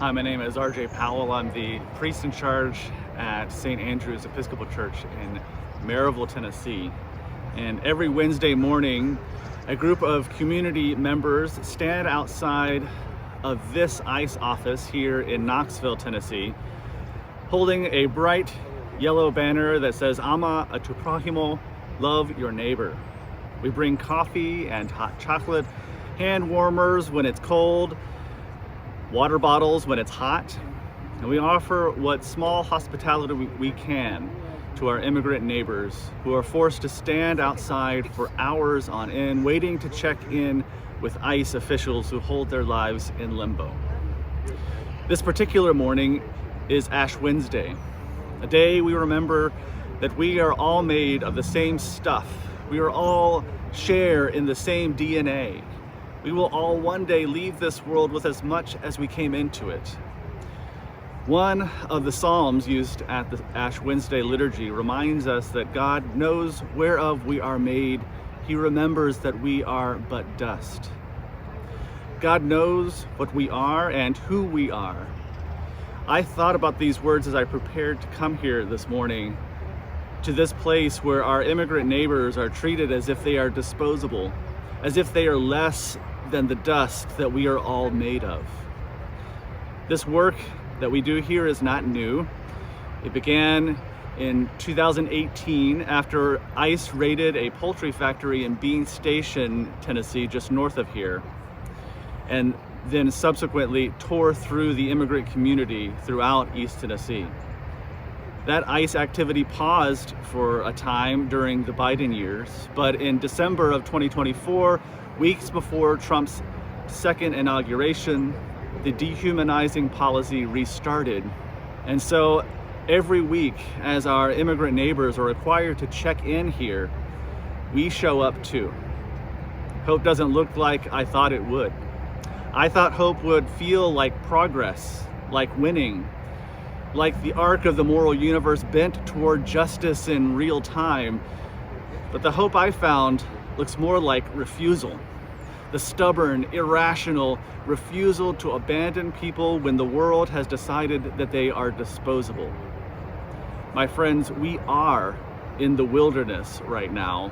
Hi, my name is RJ Powell. I'm the priest in charge at St. Andrew's Episcopal Church in Maryville, Tennessee. And every Wednesday morning, a group of community members stand outside of this ICE office here in Knoxville, Tennessee, holding a bright yellow banner that says, Ama a tu prójimo, love your neighbor. We bring coffee and hot chocolate, hand warmers when it's cold, water bottles when it's hot, and we offer what small hospitality we can to our immigrant neighbors who are forced to stand outside for hours on end, waiting to check in with ICE officials who hold their lives in limbo. This particular morning is Ash Wednesday, a day we remember that we are all made of the same stuff. We are all share in the same DNA. We will all one day leave this world with as much as we came into it. One of the Psalms used at the Ash Wednesday liturgy reminds us that God knows whereof we are made. He remembers that we are but dust. God knows what we are and who we are. I thought about these words as I prepared to come here this morning to this place where our immigrant neighbors are treated as if they are disposable, as if they are less than the dust that we are all made of. This work that we do here is not new. It began in 2018 after ICE raided a poultry factory in Bean Station, Tennessee, just north of here, and then subsequently tore through the immigrant community throughout East Tennessee. That ICE activity paused for a time during the Biden years, but in December of 2024, weeks before Trump's second inauguration, the dehumanizing policy restarted. And so every week, as our immigrant neighbors are required to check in here, we show up too. Hope doesn't look like I thought it would. I thought hope would feel like progress, like winning, like the arc of the moral universe bent toward justice in real time. But the hope I found looks more like refusal. The stubborn, irrational refusal to abandon people when the world has decided that they are disposable. My friends, we are in the wilderness right now.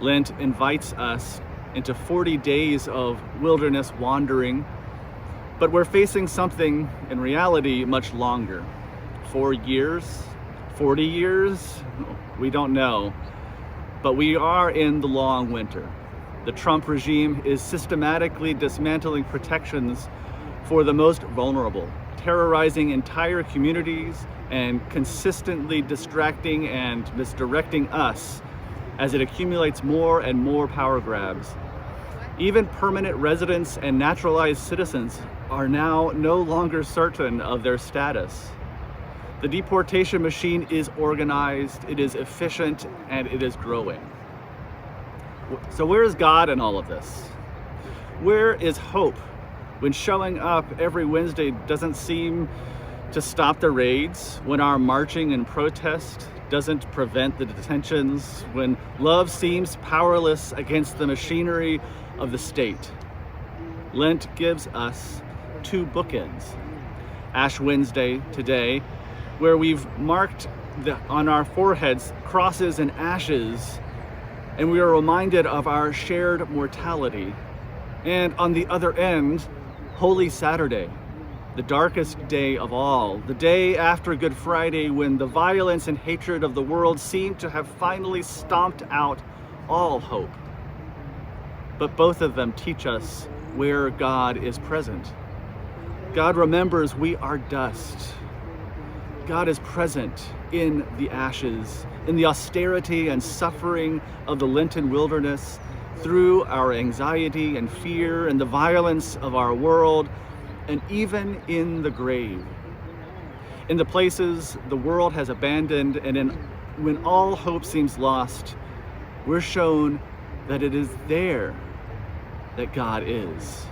Lent invites us into 40 days of wilderness wandering, but we're facing something in reality much longer. 4 years, 40 years, we don't know, but we are in the long winter. The Trump regime is systematically dismantling protections for the most vulnerable, terrorizing entire communities and consistently distracting and misdirecting us as it accumulates more and more power grabs. Even permanent residents and naturalized citizens are now no longer certain of their status. The deportation machine is organized, it is efficient, and it is growing. So where is God in all of this? Where is hope when showing up every Wednesday doesn't seem to stop the raids, when our marching and protest doesn't prevent the detentions, when love seems powerless against the machinery of the state? Lent gives us two bookends. Ash Wednesday today, where we've marked on our foreheads crosses and ashes, and we are reminded of our shared mortality. And on the other end, Holy Saturday, the darkest day of all, the day after Good Friday, when the violence and hatred of the world seem to have finally stomped out all hope. But both of them teach us where God is present. God remembers we are dust. God is present in the ashes, in the austerity and suffering of the Lenten wilderness, through our anxiety and fear and the violence of our world, and even in the grave. In the places the world has abandoned, and when all hope seems lost, we're shown that it is there that God is.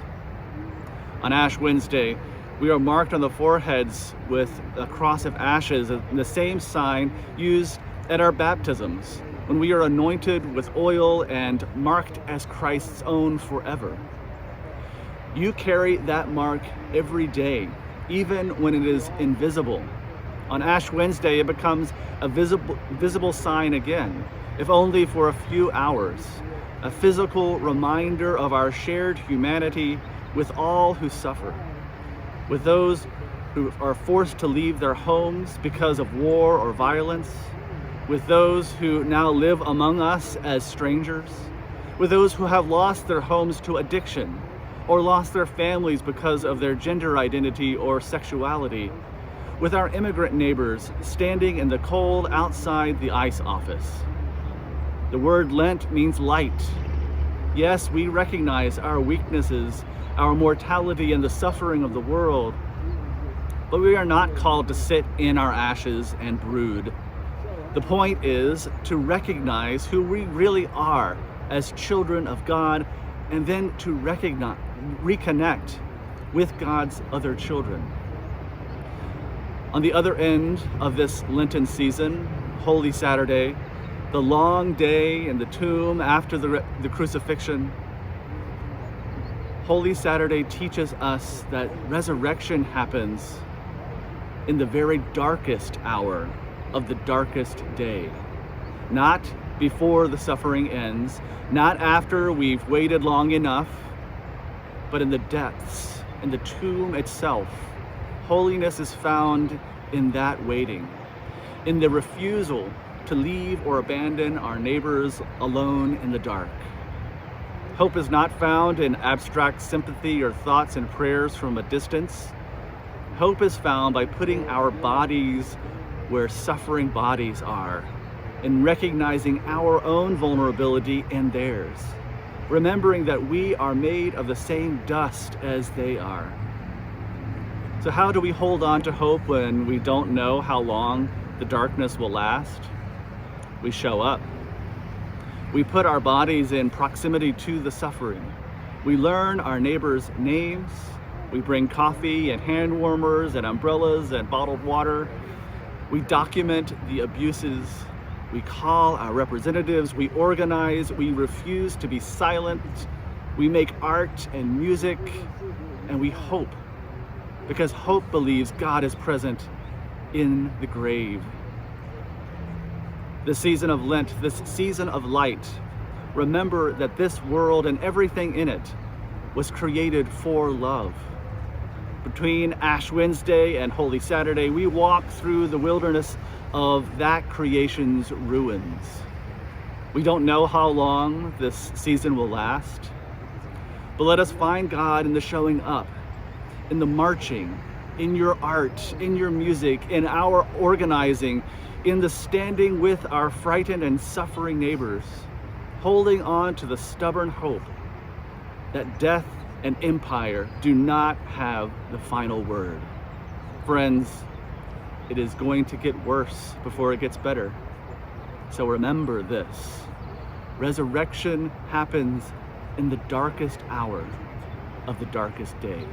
On Ash Wednesday, we are marked on the foreheads with a cross of ashes, the same sign used at our baptisms, when we are anointed with oil and marked as Christ's own forever. You carry that mark every day even when it is invisible. On Ash Wednesday, it becomes a visible sign again, if only for a few hours, a physical reminder of our shared humanity with all who suffer, with those who are forced to leave their homes because of war or violence, with those who now live among us as strangers, with those who have lost their homes to addiction or lost their families because of their gender identity or sexuality, with our immigrant neighbors standing in the cold outside the ICE office. The word Lent means light. Yes, we recognize our weaknesses, our mortality, and the suffering of the world, but we are not called to sit in our ashes and brood. The point is to recognize who we really are as children of God, and then to reconnect with God's other children. On the other end of this Lenten season, Holy Saturday, the long day in the tomb after the crucifixion, Holy Saturday teaches us that resurrection happens in the very darkest hour of the darkest day. Not before the suffering ends, not after we've waited long enough, but in the depths, in the tomb itself. Holiness is found in that waiting, in the refusal to leave or abandon our neighbors alone in the dark. Hope is not found in abstract sympathy or thoughts and prayers from a distance. Hope is found by putting our bodies where suffering bodies are, in recognizing our own vulnerability and theirs, remembering that we are made of the same dust as they are. So how do we hold on to hope when we don't know how long the darkness will last? We show up. We put our bodies in proximity to the suffering. We learn our neighbors' names. We bring coffee and hand warmers and umbrellas and bottled water. We document the abuses. We call our representatives. We organize. We refuse to be silent. We make art and music, and we hope, because hope believes God is present in the grave. This season of Lent, this season of light, remember that this world and everything in it was created for love. Between Ash Wednesday and Holy Saturday, we walk through the wilderness of that creation's ruins. We don't know how long this season will last, but let us find God in the showing up, in the marching, in your art, in your music, in our organizing, in the standing with our frightened and suffering neighbors, holding on to the stubborn hope that death and empire do not have the final word. Friends, it is going to get worse before it gets better. So remember this: resurrection happens in the darkest hour of the darkest day.